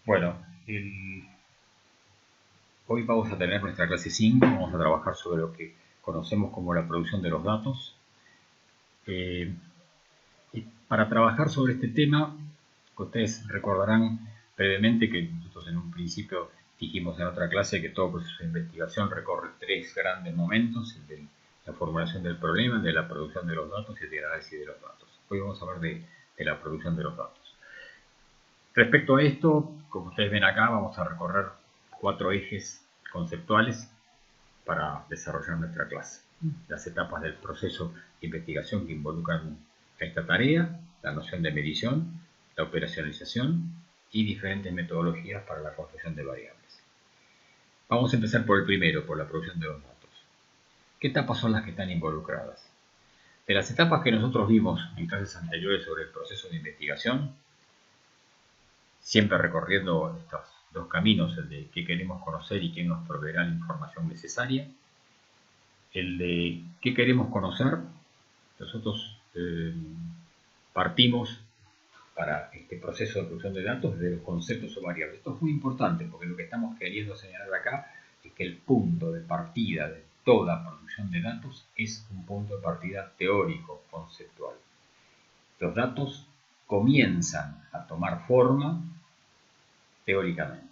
Bueno, hoy vamos a tener nuestra clase 5, vamos a trabajar sobre lo que conocemos como la producción de los datos. Y para trabajar sobre este tema, ustedes recordarán brevemente que nosotros en un principio dijimos en otra clase que todo proceso de investigación recorre tres grandes momentos: el de la formulación del problema, el de la producción de los datos y el de análisis de los datos. Hoy vamos a hablar de la producción de los datos. Respecto a esto, como ustedes ven acá, vamos a recorrer 4 ejes conceptuales para desarrollar nuestra clase. Las etapas del proceso de investigación que involucran esta tarea, la noción de medición, la operacionalización y diferentes metodologías para la construcción de variables. Vamos a empezar por el primero, por la producción de los datos. ¿Qué etapas son las que están involucradas? De las etapas que nosotros vimos en clases anteriores sobre el proceso de investigación, siempre recorriendo estos dos caminos, el de qué queremos conocer y quién nos proveerá la información necesaria. El de qué queremos conocer, nosotros partimos para este proceso de producción de datos de los conceptos o variables. Esto es muy importante porque lo que estamos queriendo señalar acá es que el punto de partida de toda producción de datos es un punto de partida teórico, conceptual. Los datos comienzan a tomar forma teóricamente.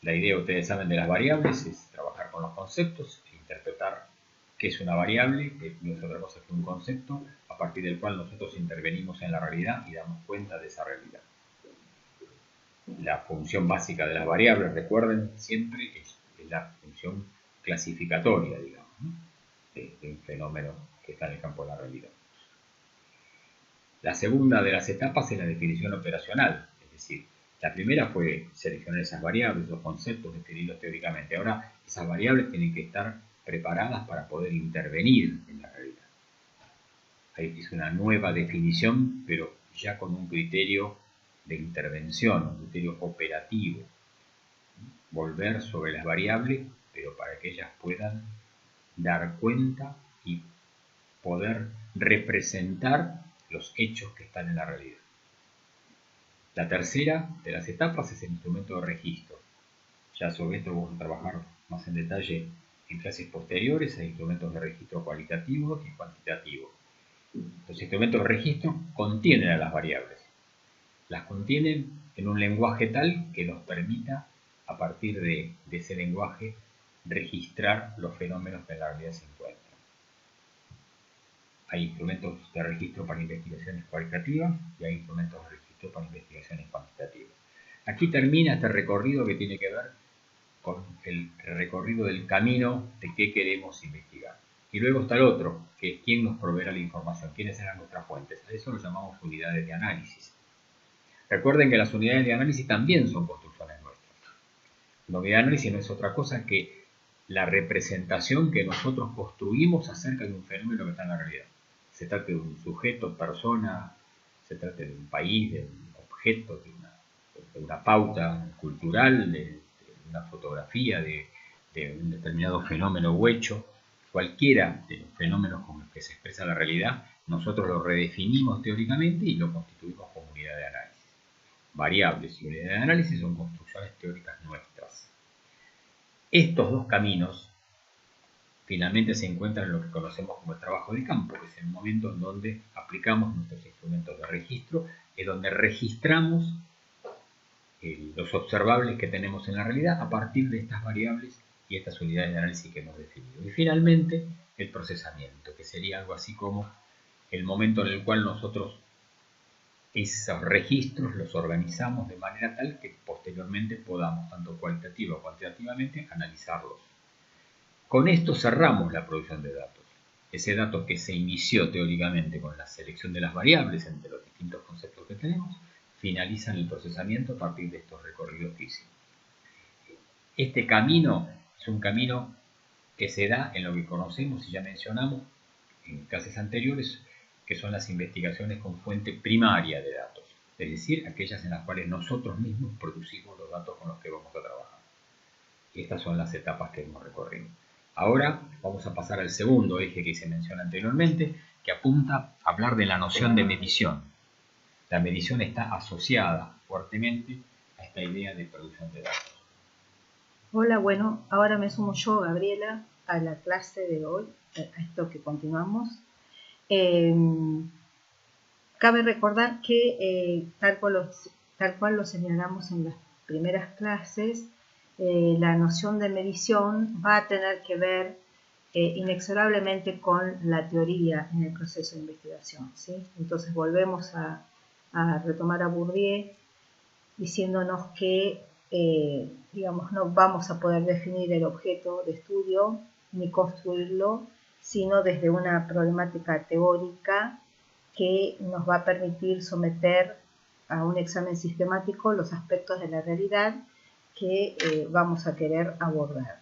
La idea, ustedes saben, de las variables es trabajar con los conceptos, interpretar qué es una variable, que no es otra cosa que un concepto, a partir del cual nosotros intervenimos en la realidad y damos cuenta de esa realidad. La función básica de las variables, recuerden, siempre es la función clasificatoria, digamos, ¿no? de un fenómeno que está en el campo de la realidad. La segunda de las etapas es la definición operacional, es decir, la primera fue seleccionar esas variables, los conceptos, definirlos teóricamente. Ahora esas variables tienen que estar preparadas para poder intervenir en la realidad. Ahí es una nueva definición, pero ya con un criterio de intervención, un criterio operativo. Volver sobre las variables, pero para que ellas puedan dar cuenta y poder representar los hechos que están en la realidad. La tercera de las etapas es el instrumento de registro. Ya sobre esto vamos a trabajar más en detalle en clases posteriores. Hay instrumentos de registro cualitativos y cuantitativos. Los instrumentos de registro contienen a las variables. Las contienen en un lenguaje tal que nos permita, a partir de ese lenguaje, registrar los fenómenos que en la realidad se encuentran. Hay instrumentos de registro para investigaciones cualitativas y hay instrumentos de registro para investigaciones cuantitativas. Aquí termina este recorrido que tiene que ver con el recorrido del camino de qué queremos investigar. Y luego está el otro, que es quién nos proveerá la información, quiénes serán nuestras fuentes. A eso lo llamamos unidades de análisis. Recuerden que las unidades de análisis también son construcciones nuestras. La unidad de análisis no es otra cosa que la representación que nosotros construimos acerca de un fenómeno que está en la realidad. Se trata de un sujeto, persona, se trata de un país, de un objeto, de una pauta cultural, de una fotografía, de un determinado fenómeno o hecho. Cualquiera de los fenómenos con los que se expresa la realidad, nosotros lo redefinimos teóricamente y lo constituimos como unidad de análisis. Variables y unidades de análisis son construcciones teóricas nuestras. Estos dos caminos finalmente se encuentran en lo que conocemos como el trabajo de campo, que es el momento en donde aplicamos nuestros instrumentos de registro, es donde registramos los observables que tenemos en la realidad a partir de estas variables y estas unidades de análisis que hemos definido. Y finalmente, el procesamiento, que sería algo así como el momento en el cual nosotros esos registros los organizamos de manera tal que posteriormente podamos, tanto cualitativa o cuantitativamente, analizarlos. Con esto cerramos la producción de datos. Ese dato que se inició teóricamente con la selección de las variables entre los distintos conceptos que tenemos, finaliza en el procesamiento a partir de estos recorridos que hicimos. Este camino es un camino que se da en lo que conocemos y ya mencionamos en clases anteriores, que son las investigaciones con fuente primaria de datos, es decir, aquellas en las cuales nosotros mismos producimos los datos con los que vamos a trabajar. Y estas son las etapas que hemos recorrido. Ahora vamos a pasar al segundo eje que se menciona anteriormente, que apunta a hablar de la noción de medición. La medición está asociada fuertemente a esta idea de producción de datos. Hola, bueno, ahora me sumo yo, Gabriela, a la clase de hoy, a esto que continuamos. Cabe recordar que, tal cual lo señalamos en las primeras clases, la noción de medición va a tener que ver inexorablemente con la teoría en el proceso de investigación, ¿sí? Entonces volvemos a retomar a Bourdieu diciéndonos que digamos, no vamos a poder definir el objeto de estudio ni construirlo, sino desde una problemática teórica que nos va a permitir someter a un examen sistemático los aspectos de la realidad que vamos a querer abordar.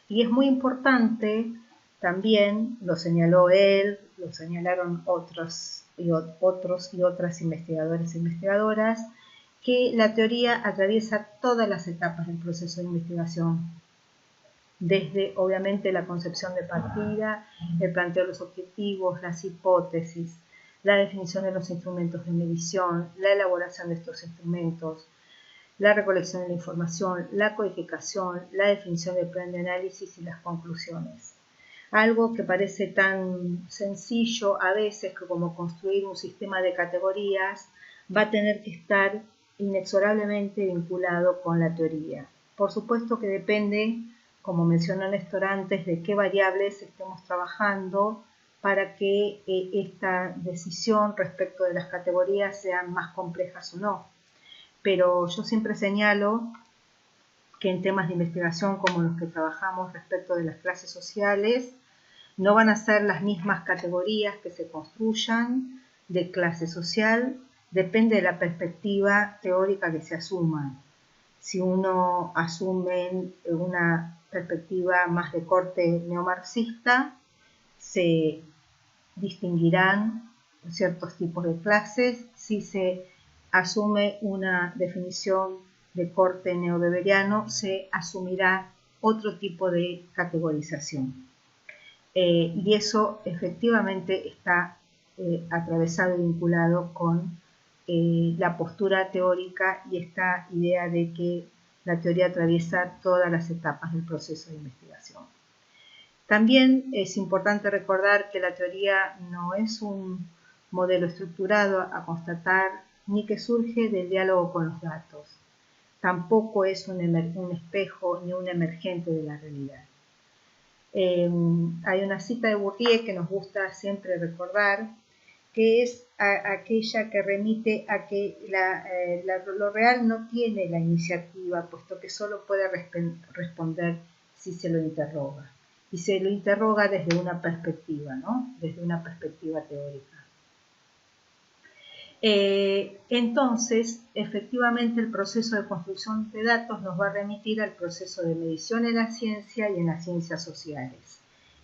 Y es muy importante, también lo señaló él, lo señalaron otros y otras investigadores e investigadoras, que la teoría atraviesa todas las etapas del proceso de investigación, desde obviamente la concepción de partida, el planteo de los objetivos, las hipótesis, la definición de los instrumentos de medición, la elaboración de estos instrumentos, la recolección de la información, la codificación, la definición del plan de análisis y las conclusiones. Algo que parece tan sencillo a veces que como construir un sistema de categorías va a tener que estar inexorablemente vinculado con la teoría. Por supuesto que depende, como mencionó Néstor antes, de qué variables estemos trabajando para que esta decisión respecto de las categorías sean más complejas o no. Pero yo siempre señalo que en temas de investigación como los que trabajamos respecto de las clases sociales, no van a ser las mismas categorías que se construyan de clase social, depende de la perspectiva teórica que se asuma. Si uno asume una perspectiva más de corte neomarxista, se distinguirán ciertos tipos de clases. Si se asume una definición de corte neoweberiano, se asumirá otro tipo de categorización. Y eso efectivamente está atravesado y vinculado con la postura teórica y esta idea de que la teoría atraviesa todas las etapas del proceso de investigación. También es importante recordar que la teoría no es un modelo estructurado a constatar ni que surge del diálogo con los datos. Tampoco es un espejo ni un emergente de la realidad. Hay una cita de Bourdieu que nos gusta siempre recordar, que es aquella que remite a que lo real no tiene la iniciativa, puesto que solo puede responder si se lo interroga. Y se lo interroga desde una perspectiva, ¿no? Desde una perspectiva teórica. Entonces, efectivamente, el proceso de construcción de datos nos va a remitir al proceso de medición en la ciencia y en las ciencias sociales.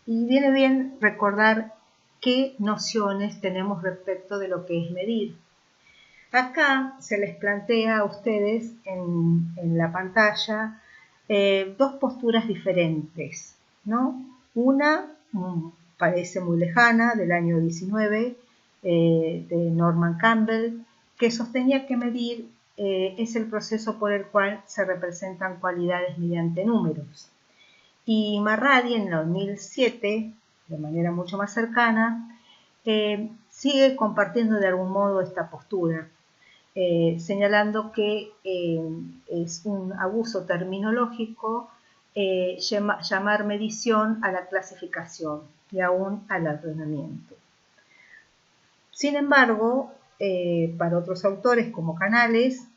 Y viene bien recordar qué nociones tenemos respecto de lo que es medir. Acá se les plantea a ustedes en la pantalla dos posturas diferentes, ¿no? Una parece muy lejana, del año 19, de Norman Campbell, que sostenía que medir es el proceso por el cual se representan cualidades mediante números. Y Marradi en el 2007, de manera mucho más cercana, sigue compartiendo de algún modo esta postura, señalando que es un abuso terminológico llamar medición a la clasificación y aún al ordenamiento. Sin embargo, para otros autores como Canales,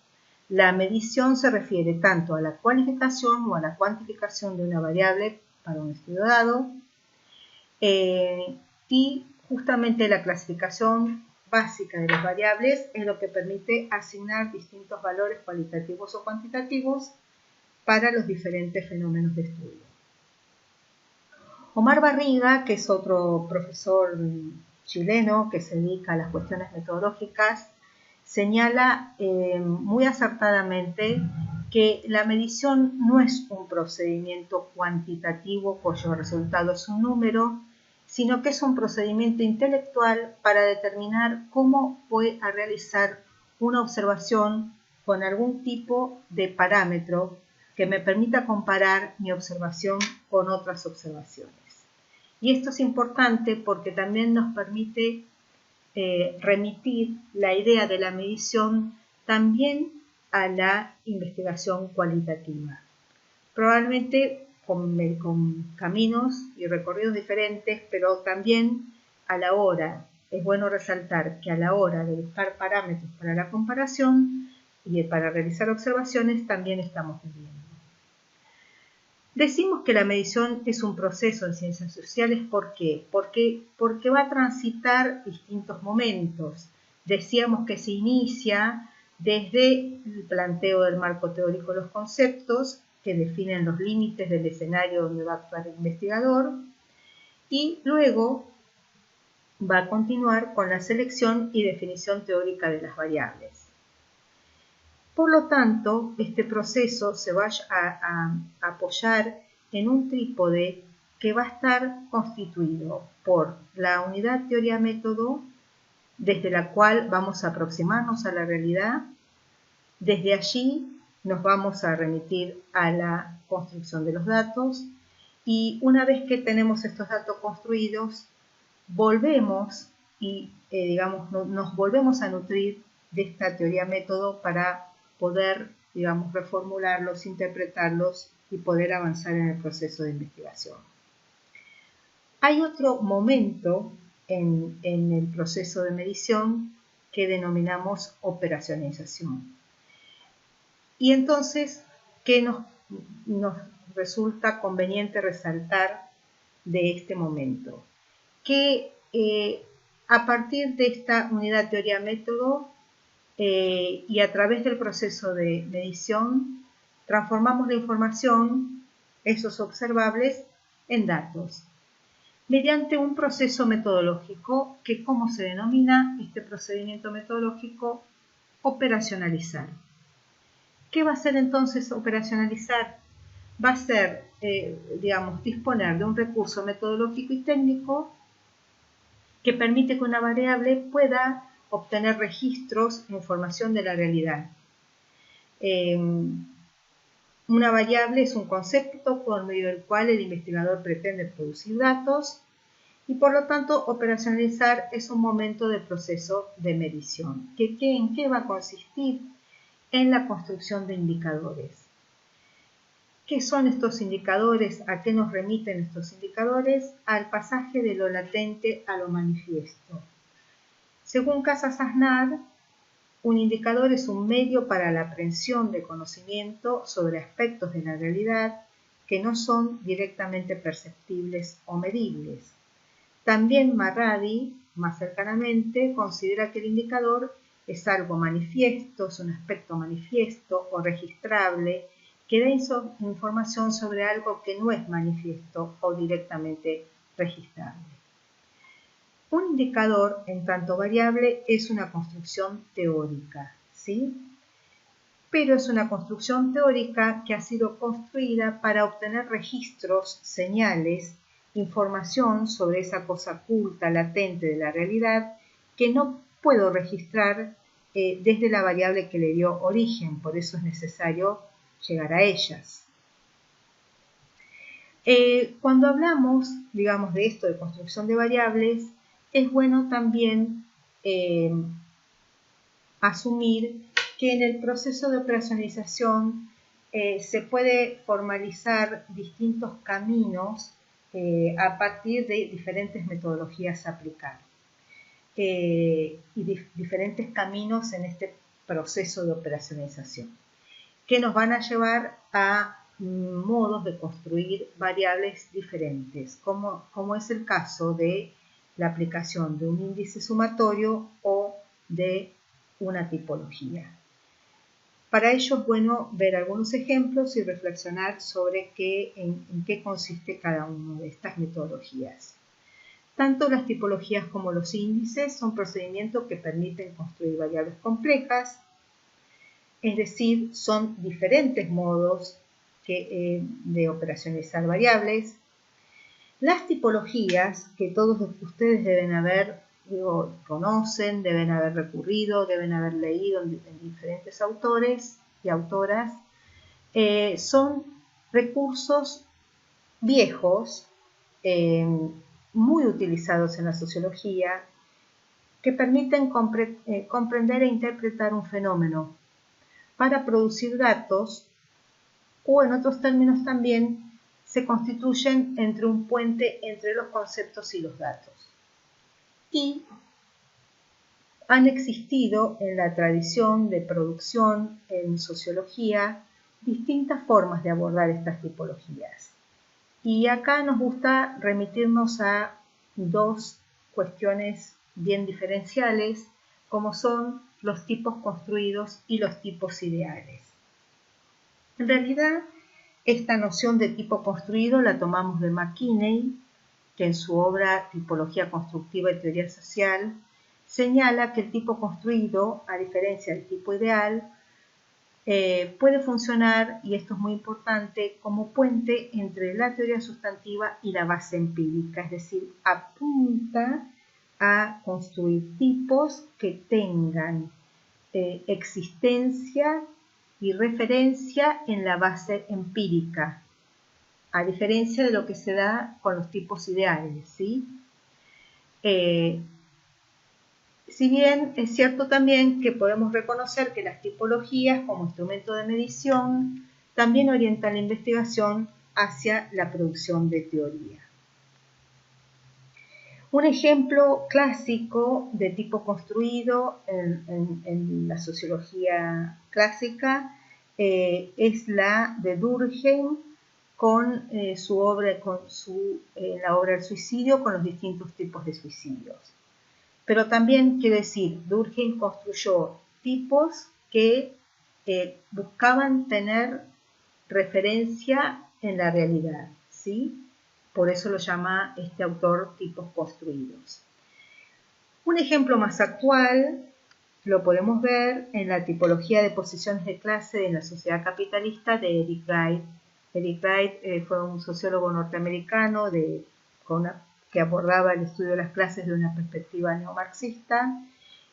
la medición se refiere tanto a la cualificación o a la cuantificación de una variable para un estudio dado, y justamente la clasificación básica de las variables es lo que permite asignar distintos valores cualitativos o cuantitativos para los diferentes fenómenos de estudio. Omar Barriga, que es otro profesor chileno que se dedica a las cuestiones metodológicas, señala muy acertadamente que la medición no es un procedimiento cuantitativo cuyo resultado es un número, sino que es un procedimiento intelectual para determinar cómo voy a realizar una observación con algún tipo de parámetro que me permita comparar mi observación con otras observaciones. Y esto es importante porque también nos permite remitir la idea de la medición también a la investigación cualitativa. Probablemente con caminos y recorridos diferentes, pero también a la hora, es bueno resaltar que a la hora de buscar parámetros para la comparación y para realizar observaciones también estamos midiendo. Decimos que la medición es un proceso en ciencias sociales, ¿por qué? Porque va a transitar distintos momentos. Decíamos que se inicia desde el planteo del marco teórico de los conceptos, que definen los límites del escenario donde va a actuar el investigador, y luego va a continuar con la selección y definición teórica de las variables. Por lo tanto, este proceso se va a apoyar en un trípode que va a estar constituido por la unidad teoría-método, desde la cual vamos a aproximarnos a la realidad. Desde allí nos vamos a remitir a la construcción de los datos y una vez que tenemos estos datos construidos, volvemos y nos volvemos a nutrir de esta teoría-método para poder, reformularlos, interpretarlos y poder avanzar en el proceso de investigación. Hay otro momento en el proceso de medición que denominamos operacionalización. Y entonces, ¿qué nos resulta conveniente resaltar de este momento? Que a partir de esta unidad teoría-método y a través del proceso de medición, transformamos la información, esos observables, en datos, mediante un proceso metodológico que, ¿cómo se denomina este procedimiento metodológico? Operacionalizar. ¿Qué va a ser entonces operacionalizar? Va a ser, disponer de un recurso metodológico y técnico que permite que una variable pueda obtener registros e información de la realidad. Una variable es un concepto por medio del cual el investigador pretende producir datos y por lo tanto operacionalizar es un momento del proceso de medición. ¿En qué va a consistir? En la construcción de indicadores. ¿Qué son estos indicadores? ¿A qué nos remiten estos indicadores? Al pasaje de lo latente a lo manifiesto. Según Casas-Aznar, un indicador es un medio para la aprehensión de conocimiento sobre aspectos de la realidad que no son directamente perceptibles o medibles. También Marradi, más cercanamente, considera que el indicador es algo manifiesto, es un aspecto manifiesto o registrable que da información sobre algo que no es manifiesto o directamente registrable. Un indicador, en tanto variable, es una construcción teórica, ¿sí? Pero es una construcción teórica que ha sido construida para obtener registros, señales, información sobre esa cosa oculta, latente de la realidad, que no puedo registrar desde la variable que le dio origen, por eso es necesario llegar a ellas. Cuando hablamos, de esto de construcción de variables, es bueno también asumir que en el proceso de operacionalización se puede formalizar distintos caminos a partir de diferentes metodologías a aplicar y diferentes caminos en este proceso de operacionalización que nos van a llevar a modos de construir variables diferentes, como es el caso de la aplicación de un índice sumatorio o de una tipología. Para ello es bueno ver algunos ejemplos y reflexionar sobre en qué consiste cada una de estas metodologías. Tanto las tipologías como los índices son procedimientos que permiten construir variables complejas, es decir, son diferentes modos de operacionalizar variables. Las tipologías, que todos ustedes deben haber conocen, deben haber recurrido, deben haber leído en diferentes autores y autoras. Son recursos viejos, muy utilizados en la sociología, que permiten comprender e interpretar un fenómeno para producir datos, o en otros términos también se constituyen entre un puente entre los conceptos y los datos. Y han existido en la tradición de producción en sociología distintas formas de abordar estas tipologías. Y acá nos gusta remitirnos a dos cuestiones bien diferenciales, como son los tipos construidos y los tipos ideales. En realidad, esta noción de tipo construido la tomamos de McKinney, que en su obra Tipología Constructiva y Teoría Social señala que el tipo construido, a diferencia del tipo ideal, puede funcionar, y esto es muy importante, como puente entre la teoría sustantiva y la base empírica, es decir, apunta a construir tipos que tengan existencia y referencia en la base empírica, a diferencia de lo que se da con los tipos ideales, ¿sí? Si bien es cierto también que podemos reconocer que las tipologías como instrumento de medición también orientan la investigación hacia la producción de teoría. Un ejemplo clásico de tipo construido en la sociología clásica es la de Durkheim con su obra, la obra El suicidio, con los distintos tipos de suicidios. Pero también quiero decir, Durkheim construyó tipos que buscaban tener referencia en la realidad, ¿sí? Por eso lo llama este autor tipos construidos. Un ejemplo más actual lo podemos ver en la tipología de posiciones de clase en la sociedad capitalista de Eric Wright. Eric Wright fue un sociólogo norteamericano que abordaba el estudio de las clases de una perspectiva neomarxista,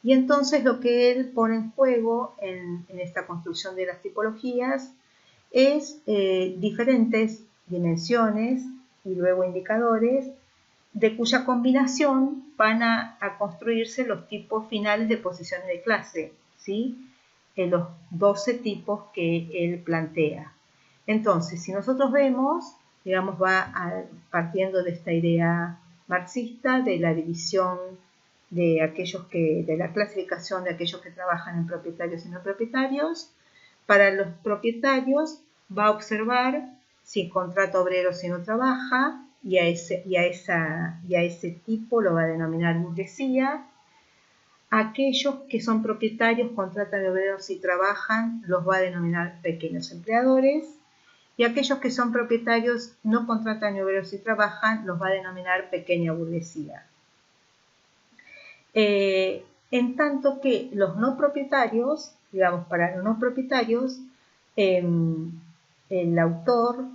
y entonces lo que él pone en juego en esta construcción de las tipologías es diferentes dimensiones y luego indicadores de cuya combinación van a construirse los tipos finales de posiciones de clase, ¿sí? En los 12 tipos que él plantea. Entonces, si nosotros vemos, digamos, partiendo de esta idea marxista de la división de la clasificación de aquellos que trabajan en propietarios y no propietarios. Para los propietarios va a observar si contrata obreros si no trabaja, y a ese tipo lo va a denominar burguesía. Aquellos que son propietarios, contratan obreros y trabajan, los va a denominar pequeños empleadores. Y aquellos que son propietarios, no contratan obreros y trabajan, los va a denominar pequeña burguesía. En tanto que los no propietarios, digamos, para los no propietarios, el autor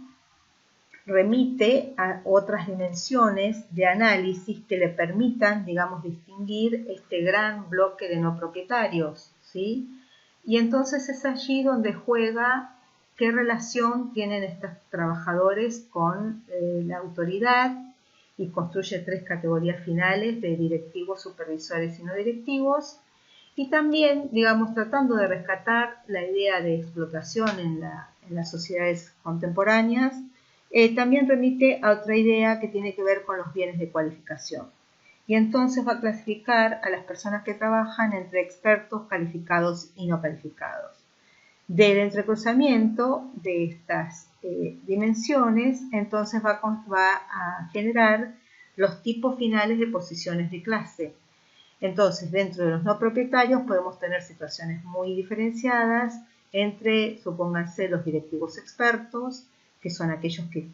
remite a otras dimensiones de análisis que le permitan, digamos, distinguir este gran bloque de no propietarios, ¿sí? Y entonces es allí donde juega qué relación tienen estos trabajadores con la autoridad, y construye 3 categorías finales de directivos, supervisores y no directivos, y también, digamos, tratando de rescatar la idea de explotación en las sociedades contemporáneas, también remite a otra idea que tiene que ver con los bienes de cualificación. Y entonces va a clasificar a las personas que trabajan entre expertos, calificados y no calificados. Del entrecruzamiento de estas dimensiones, entonces va a generar los tipos finales de posiciones de clase. Entonces, dentro de los no propietarios podemos tener situaciones muy diferenciadas entre, supónganse, los directivos expertos, que son aquellos que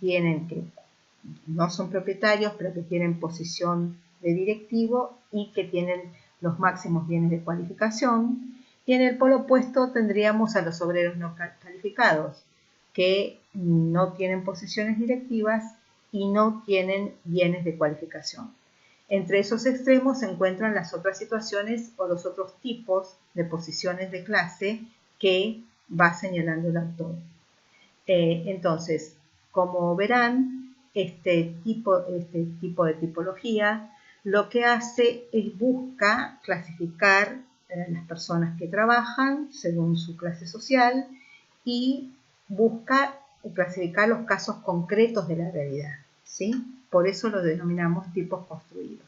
no son propietarios, pero que tienen posición de directivo y que tienen los máximos bienes de cualificación. Y en el polo opuesto tendríamos a los obreros no calificados, que no tienen posiciones directivas y no tienen bienes de cualificación. Entre esos extremos se encuentran las otras situaciones o los otros tipos de posiciones de clase que va señalando el autor. Entonces, como verán, este tipo de tipología lo que hace es busca clasificar las personas que trabajan según su clase social y busca clasificar los casos concretos de la realidad, ¿sí? Por eso lo denominamos tipos construidos.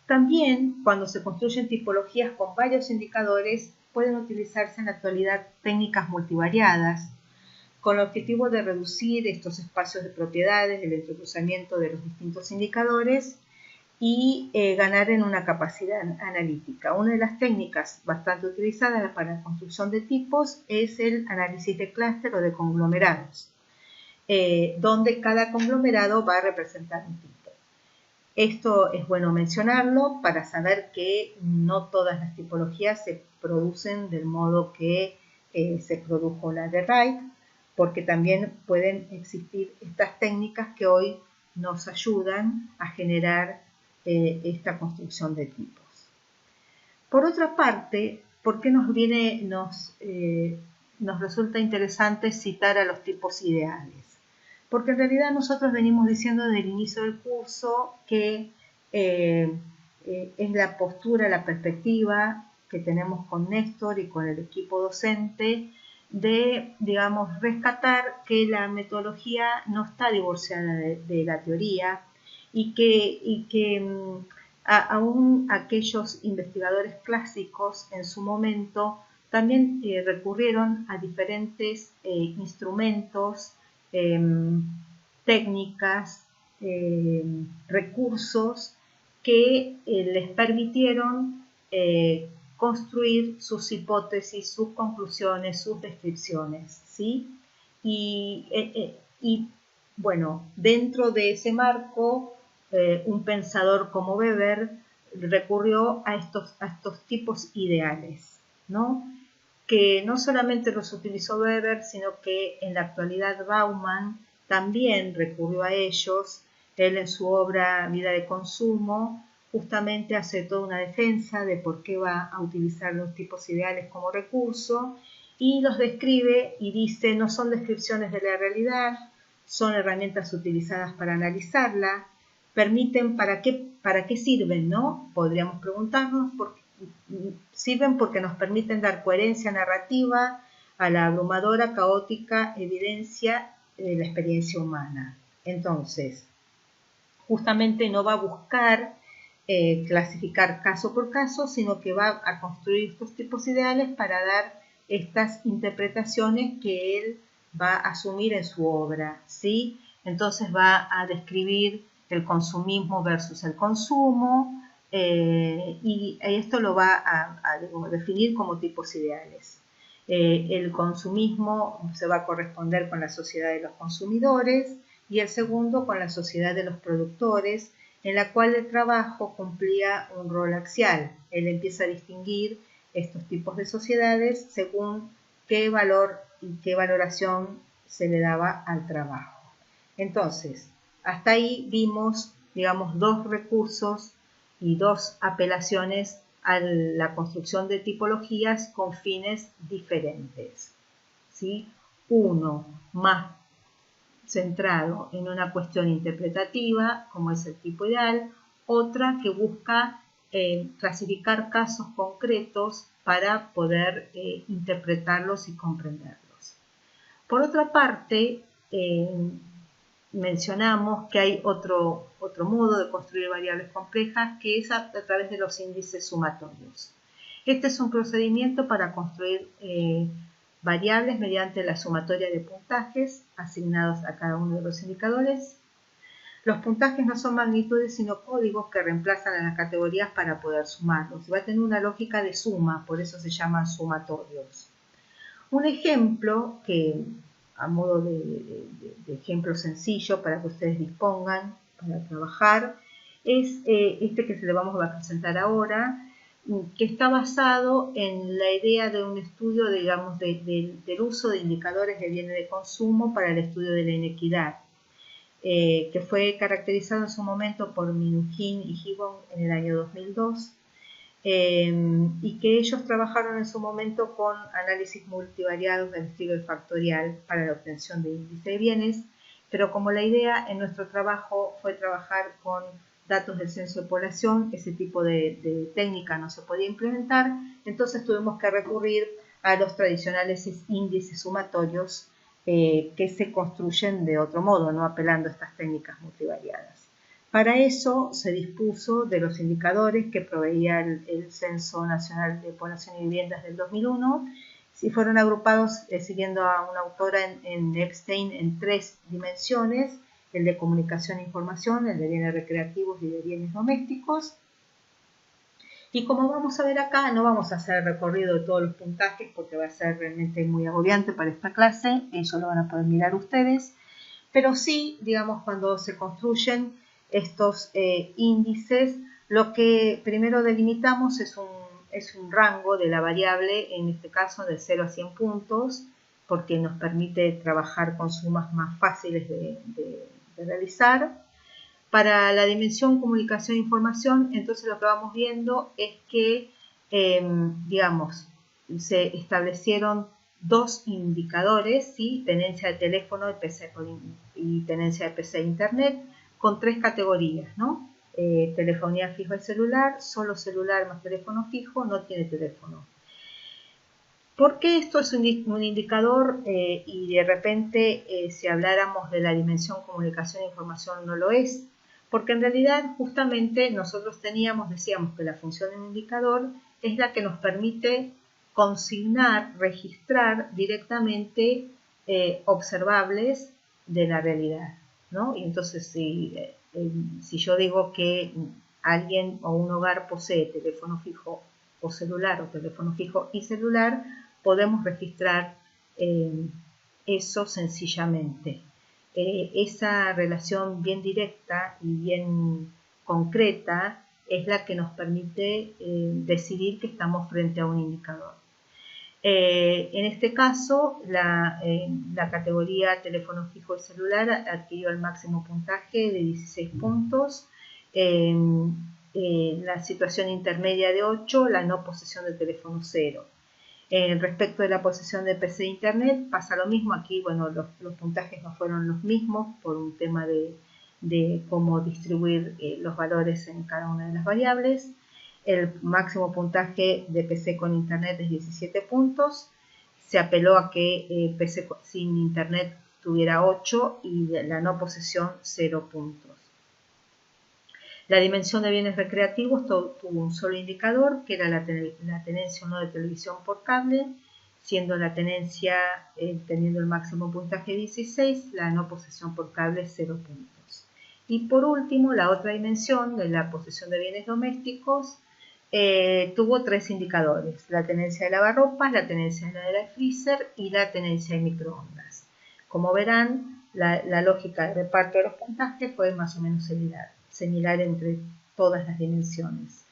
También, cuando se construyen tipologías con varios indicadores, pueden utilizarse en la actualidad técnicas multivariadas, con el objetivo de reducir estos espacios de propiedades, el entrecruzamiento de los distintos indicadores y ganar en una capacidad analítica. Una de las técnicas bastante utilizadas para la construcción de tipos es el análisis de clúster o de conglomerados, donde cada conglomerado va a representar un tipo. Esto es bueno mencionarlo para saber que no todas las tipologías se producen del modo que se produjo la de Wright, porque también pueden existir estas técnicas que hoy nos ayudan a generar esta construcción de tipos. Por otra parte, ¿por qué nos resulta interesante citar a los tipos ideales? Porque en realidad nosotros venimos diciendo desde el inicio del curso que es la postura, la perspectiva que tenemos con Néstor y con el equipo docente de, digamos, rescatar que la metodología no está divorciada de la teoría y que aún aquellos investigadores clásicos en su momento también recurrieron a diferentes instrumentos, técnicas, recursos que les permitieron construir sus hipótesis, sus conclusiones, sus descripciones, ¿sí? Y bueno, dentro de ese marco, un pensador como Weber recurrió a estos tipos ideales, ¿no? Que no solamente los utilizó Weber, sino que en la actualidad Bauman también recurrió a ellos. Él en su obra Vida de Consumo justamente hace toda una defensa de por qué va a utilizar los tipos ideales como recurso y los describe y dice: no son descripciones de la realidad, son herramientas utilizadas para analizarla, permiten para qué sirven, ¿no? Podríamos preguntarnos sirven porque nos permiten dar coherencia narrativa a la abrumadora, caótica evidencia de la experiencia humana. Entonces, justamente no va a buscar clasificar caso por caso, sino que va a construir estos tipos ideales para dar estas interpretaciones que él va a asumir en su obra, ¿sí? Entonces va a describir el consumismo versus el consumo, y esto lo va a definir como tipos ideales. El consumismo se va a corresponder con la sociedad de los consumidores y el segundo con la sociedad de los productores, en la cual el trabajo cumplía un rol axial. Él empieza a distinguir estos tipos de sociedades según qué valor y qué valoración se le daba al trabajo. Entonces, hasta ahí vimos, digamos, dos recursos y dos apelaciones a la construcción de tipologías con fines diferentes, ¿sí? Uno más centrado en una cuestión interpretativa, como es el tipo ideal, otra que busca clasificar casos concretos para poder interpretarlos y comprenderlos. Por otra parte, mencionamos que hay otro modo de construir variables complejas, que es a través de los índices sumatorios. Este es un procedimiento para construir variables mediante la sumatoria de puntajes asignados a cada uno de los indicadores. Los puntajes no son magnitudes, sino códigos que reemplazan a las categorías para poder sumarlos. Va a tener una lógica de suma, por eso se llaman sumatorios. Un ejemplo que, a modo de ejemplo sencillo para que ustedes dispongan para trabajar, es este que se le vamos a presentar ahora, que está basado en la idea de un estudio, digamos, del uso de indicadores de bienes de consumo para el estudio de la inequidad. que fue caracterizado en su momento por Minujín y Gibbon en el año 2002, y que ellos trabajaron en su momento con análisis multivariados del estilo de factorial para la obtención de índice de bienes, pero como la idea en nuestro trabajo fue trabajar con datos del censo de población, ese tipo de técnica no se podía implementar, entonces tuvimos que recurrir a los tradicionales índices sumatorios que se construyen de otro modo, no apelando a estas técnicas multivariadas. Para eso se dispuso de los indicadores que proveía el Censo Nacional de Población y Viviendas del 2001, y fueron agrupados siguiendo a una autora en Epstein en 3 dimensiones: el de comunicación e información, el de bienes recreativos y de bienes domésticos. Y como vamos a ver acá, no vamos a hacer el recorrido de todos los puntajes porque va a ser realmente muy agobiante para esta clase, eso lo van a poder mirar ustedes, pero sí, digamos, cuando se construyen estos índices, lo que primero delimitamos es un rango de la variable, en este caso de 0 a 100 puntos, porque nos permite trabajar con sumas más fáciles de realizar. Para la dimensión comunicación e información, entonces lo que vamos viendo es que, digamos, se establecieron 2 indicadores, ¿sí? Tenencia de teléfono y tenencia de PC e internet, con 3 categorías, ¿no? Telefonía fijo y celular, solo celular más teléfono fijo, no tiene teléfono. ¿Por qué esto es un indicador y de repente si habláramos de la dimensión comunicación e información no lo es? Porque en realidad justamente nosotros decíamos que la función de un indicador es la que nos permite consignar, registrar directamente observables de la realidad, ¿no? Y entonces si yo digo que alguien o un hogar posee teléfono fijo o celular o teléfono fijo y celular, podemos registrar eso sencillamente. Esa relación bien directa y bien concreta es la que nos permite decidir que estamos frente a un indicador. En este caso, la categoría teléfono fijo y celular adquirió el máximo puntaje de 16 puntos, la situación intermedia de 8, la no posesión de teléfono 0. Respecto de la posesión de PC e Internet, pasa lo mismo. Aquí, bueno, los puntajes no fueron los mismos por un tema de cómo distribuir los valores en cada una de las variables. El máximo puntaje de PC con Internet es 17 puntos. Se apeló a que PC sin Internet tuviera 8 y la no posesión 0 puntos. La dimensión de bienes recreativos tuvo un solo indicador, que era la tenencia o no de televisión por cable, siendo la tenencia teniendo el máximo puntaje 16, la no posesión por cable 0 puntos. Y por último, la otra dimensión de la posesión de bienes domésticos tuvo 3 indicadores: la tenencia de lavarropas, la tenencia de la de freezer y la tenencia de microondas. Como verán, la lógica de reparto de los puntajes fue más o menos similar entre todas las dimensiones.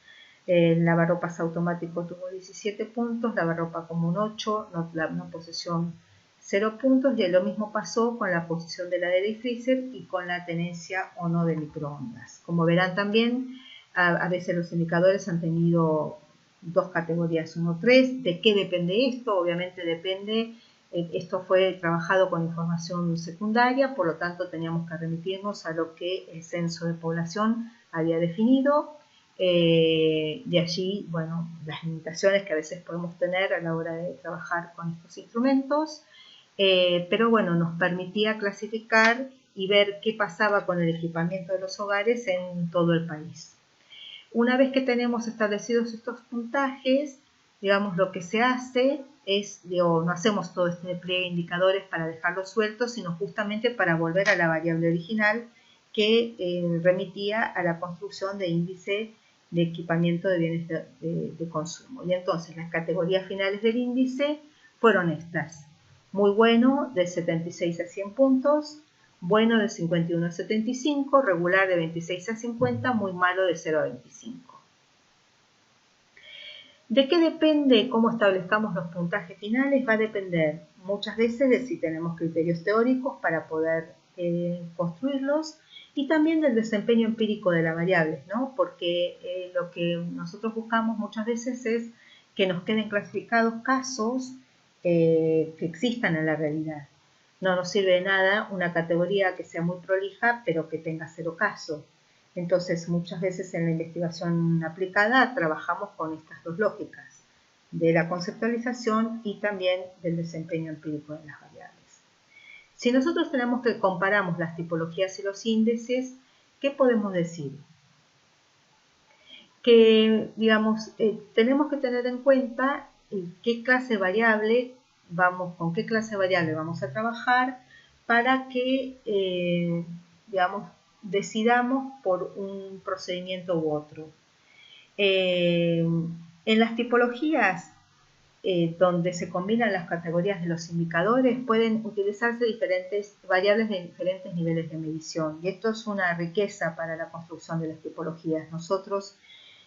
El lavarropas automático tuvo 17 puntos, lavarropa común 8, la no posesión 0 puntos, y lo mismo pasó con la posesión de heladera y freezer y con la tenencia o no de microondas. Como verán también, a veces los indicadores han tenido 2 categorías, 1 o 3. ¿De qué depende esto? Obviamente depende. Esto fue trabajado con información secundaria, por lo tanto teníamos que remitirnos a lo que el censo de población había definido. De allí, bueno, las limitaciones que a veces podemos tener a la hora de trabajar con estos instrumentos, pero bueno, nos permitía clasificar y ver qué pasaba con el equipamiento de los hogares en todo el país. Una vez que tenemos establecidos estos puntajes, digamos, lo que se hace es, no hacemos todo este despliegue de indicadores para dejarlos sueltos, sino justamente para volver a la variable original que remitía a la construcción de índice de equipamiento de bienes de consumo. Y entonces las categorías finales del índice fueron estas: muy bueno de 76 a 100 puntos, bueno de 51 a 75, regular de 26 a 50, muy malo de 0 a 25. ¿De qué depende cómo establezcamos los puntajes finales? Va a depender muchas veces de si tenemos criterios teóricos para poder construirlos, y también del desempeño empírico de las variables, ¿no? Porque lo que nosotros buscamos muchas veces es que nos queden clasificados casos que existan en la realidad. No nos sirve de nada una categoría que sea muy prolija, pero que tenga 0 casos. Entonces, muchas veces en la investigación aplicada trabajamos con estas dos lógicas, de la conceptualización y también del desempeño empírico de las variables. Si nosotros tenemos que comparamos las tipologías y los índices, ¿qué podemos decir? Que, digamos, tenemos que tener en cuenta qué clase variable con qué clase variable vamos a trabajar para que, digamos, decidamos por un procedimiento u otro. En las tipologías donde se combinan las categorías de los indicadores, pueden utilizarse diferentes variables de diferentes niveles de medición. Y esto es una riqueza para la construcción de las tipologías. Nosotros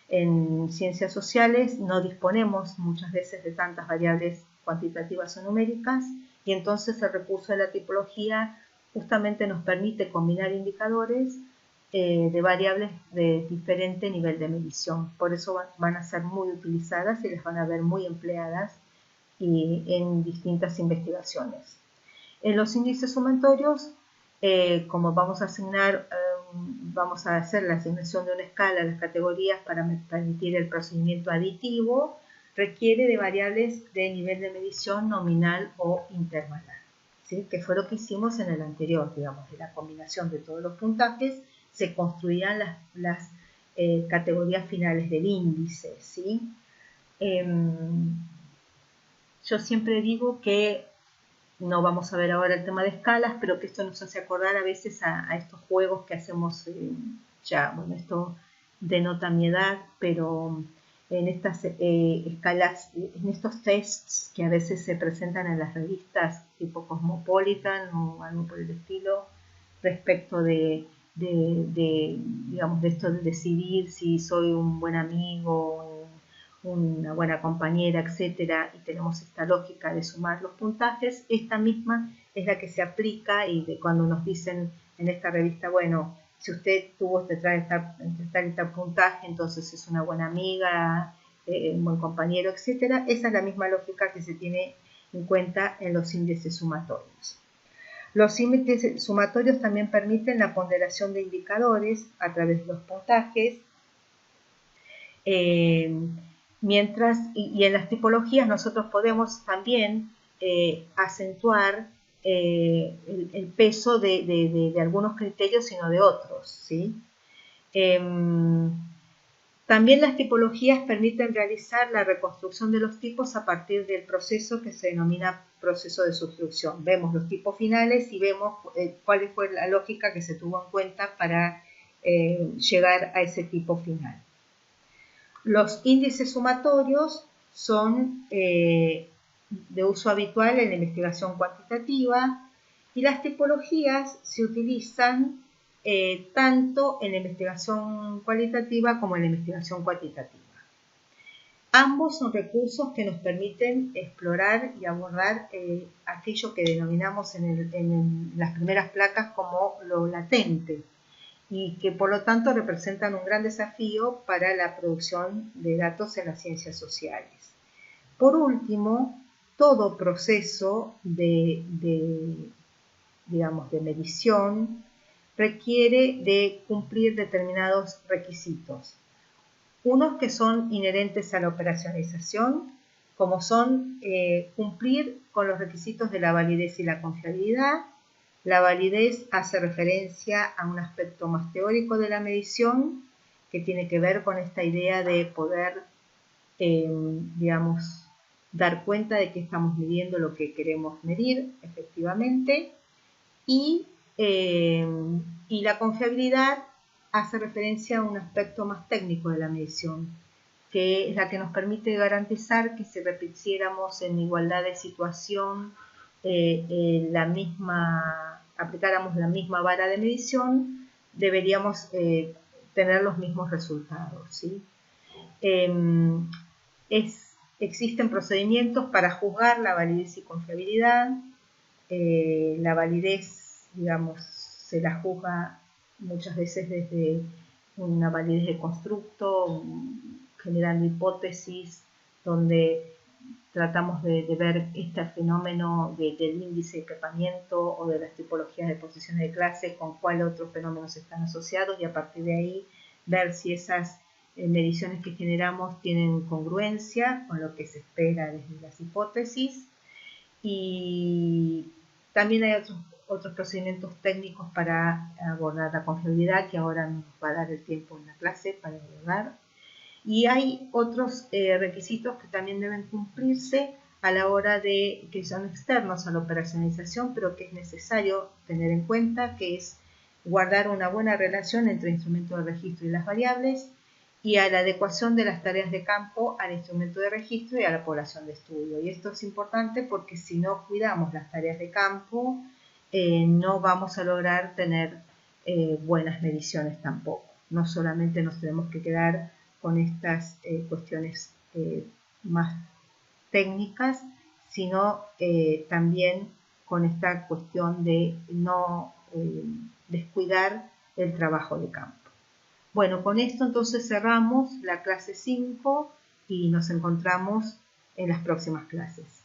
en ciencias sociales no disponemos muchas veces de tantas variables cuantitativas o numéricas, y entonces el recurso de la tipología justamente nos permite combinar indicadores de variables de diferente nivel de medición. Por eso van a ser muy utilizadas y las van a ver muy empleadas en distintas investigaciones. En los índices sumatorios, como vamos a vamos a hacer la asignación de una escala a las categorías para permitir el procedimiento aditivo, requiere de variables de nivel de medición nominal o intervalar, ¿sí? Que fue lo que hicimos en el anterior, digamos, de la combinación de todos los puntajes se construían las categorías finales del índice, ¿sí? Yo siempre digo que no vamos a ver ahora el tema de escalas, pero que esto nos hace acordar a veces a estos juegos que hacemos ya, bueno, esto denota mi edad, pero en estas escalas, en estos tests que a veces se presentan en las revistas tipo Cosmopolitan o algo por el estilo, respecto digamos, de esto de decidir si soy un buen amigo, una buena compañera, etcétera, y tenemos esta lógica de sumar los puntajes. Esta misma es la que se aplica y de cuando nos dicen en esta revista, bueno, si usted tuvo tal puntaje, entonces es una buena amiga, un buen compañero, etcétera. Esa es la misma lógica que se tiene en cuenta en los índices sumatorios. Los índices sumatorios también permiten la ponderación de indicadores a través de los puntajes, mientras, y en las tipologías nosotros podemos también acentuar el peso de algunos criterios y no de otros, ¿sí? También las tipologías permiten realizar la reconstrucción de los tipos a partir del proceso que se denomina proceso de sustitución. Vemos los tipos finales y vemos cuál fue la lógica que se tuvo en cuenta para llegar a ese tipo final. Los índices sumatorios son de uso habitual en la investigación cuantitativa, y las tipologías se utilizan tanto en la investigación cualitativa como en la investigación cuantitativa. Ambos son recursos que nos permiten explorar y abordar aquello que denominamos en las primeras placas como lo latente, y que por lo tanto representan un gran desafío para la producción de datos en las ciencias sociales. Por último, todo proceso digamos, de medición requiere de cumplir determinados requisitos. Unos que son inherentes a la operacionalización, como son cumplir con los requisitos de la validez y la confiabilidad. La validez hace referencia a un aspecto más teórico de la medición, que tiene que ver con esta idea de poder, digamos, dar cuenta de que estamos midiendo lo que queremos medir efectivamente. Y la confiabilidad hace referencia a un aspecto más técnico de la medición, que es la que nos permite garantizar que si repitiéramos en igualdad de situación aplicáramos la misma vara de medición, deberíamos tener los mismos resultados, ¿sí? Existen procedimientos para juzgar la validez y confiabilidad. La validez, digamos, se la juzga muchas veces desde una validez de constructo, generando hipótesis, donde tratamos de ver este fenómeno del índice de equipamiento o de las tipologías de posiciones de clase, con cuáles otros fenómenos están asociados, y a partir de ahí ver si esas mediciones que generamos tienen congruencia con lo que se espera desde las hipótesis. Y también hay otros procedimientos técnicos para abordar la confiabilidad, que ahora nos va a dar el tiempo en la clase para abordar. Y hay otros requisitos que también deben cumplirse a la hora de, que son externos a la operacionalización, pero que es necesario tener en cuenta, que es guardar una buena relación entre el instrumento de registro y las variables, y a la adecuación de las tareas de campo al instrumento de registro y a la población de estudio. Y esto es importante porque si no cuidamos las tareas de campo, no vamos a lograr tener buenas mediciones tampoco. No solamente nos tenemos que quedar con estas cuestiones más técnicas, sino también con esta cuestión de no descuidar el trabajo de campo. Bueno, con esto entonces cerramos la clase 5 y nos encontramos en las próximas clases.